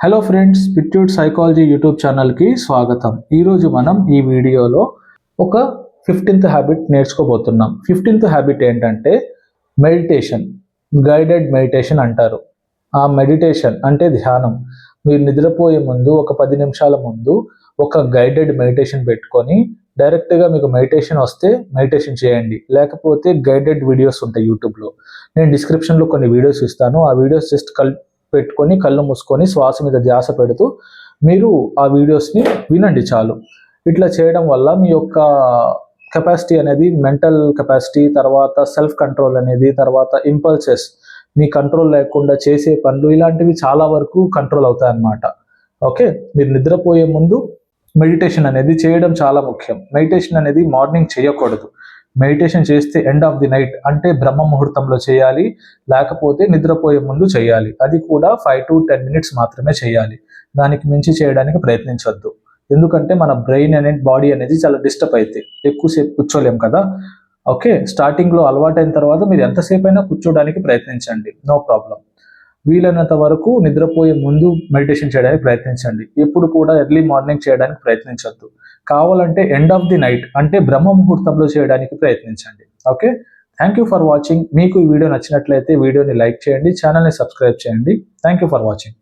Hello friends, పిట్యూట్ psychology YouTube ఛానల్కి స్వాగతం. ఈరోజు మనం ఈ వీడియోలో ఒక 15th హ్యాబిట్ నేర్చుకోబోతున్నాం. 15th హ్యాబిట్ ఏంటంటే మెడిటేషన్, గైడెడ్ మెడిటేషన్ అంటారు. ఆ మెడిటేషన్ అంటే ధ్యానం. మీరు నిద్రపోయే ముందు ఒక 10 నిమిషాల ముందు ఒక గైడెడ్ మెడిటేషన్ పెట్టుకొని డైరెక్ట్గా మీకు మెడిటేషన్ వస్తే మెడిటేషన్ చేయండి. లేకపోతే గైడెడ్ వీడియోస్ ఉంటాయి యూట్యూబ్లో. నేను డిస్క్రిప్షన్లో కొన్ని వీడియోస్ ఇస్తాను. ఆ వీడియోస్ జస్ట్ పెట్టుకొని కళ్ళు మూసుకొని శ్వాస మీద ధ్యాస పెడుతూ మీరు ఆ వీడియోస్ని వినండి చాలు. ఇట్లా చేయడం వల్ల మీ యొక్క కెపాసిటీ అనేది, మెంటల్ కెపాసిటీ, తర్వాత సెల్ఫ్ కంట్రోల్ అనేది, తర్వాత ఇంపల్సెస్, మీ కంట్రోల్ లేకుండా చేసే పనులు, ఇలాంటివి చాలా వరకు కంట్రోల్ అవుతాయి అన్నమాట. ఓకే, మీరు నిద్రపోయే ముందు మెడిటేషన్ అనేది చేయడం చాలా ముఖ్యం. మెడిటేషన్ అనేది మార్నింగ్ చేయకూడదు. మెడిటేషన్ చేస్తే ఎండ్ ఆఫ్ ది నైట్ అంటే బ్రహ్మ ముహూర్తంలో చేయాలి, లేకపోతే నిద్రపోయే ముందు చేయాలి. అది కూడా 5 to 10 minutes మాత్రమే చేయాలి. దానికి మించి చేయడానికి ప్రయత్నించవద్దు. ఎందుకంటే మన బ్రెయిన్ అనేది, బాడీ అనేది చాలా డిస్టర్బ్ అవుతాయి. ఎక్కువసేపు కూర్చోలేం కదా. ఓకే, స్టార్టింగ్లో అలవాటైన తర్వాత మీరు ఎంతసేపు అయినా కూర్చోడానికి ప్రయత్నించండి, నో ప్రాబ్లం. వీలైనంత వరకు నిద్రపోయే ముందు మెడిటేషన్ చేయడానికి ప్రయత్నించండి. ఎప్పుడు కూడా ఎర్లీ మార్నింగ్ చేయడానికి ప్రయత్నించవద్దు. కావాలంటే ఎండ్ ఆఫ్ ది నైట్ అంటే బ్రహ్మ ముహూర్తంలో చేయడానికి ప్రయత్నించండి. Okay, thank you for watching. మీకు ఈ వీడియో నచ్చినట్లయితే వీడియోని లైక్ చేయండి, ఛానల్ని సబ్స్క్రైబ్ చేయండి. Thank you for watching.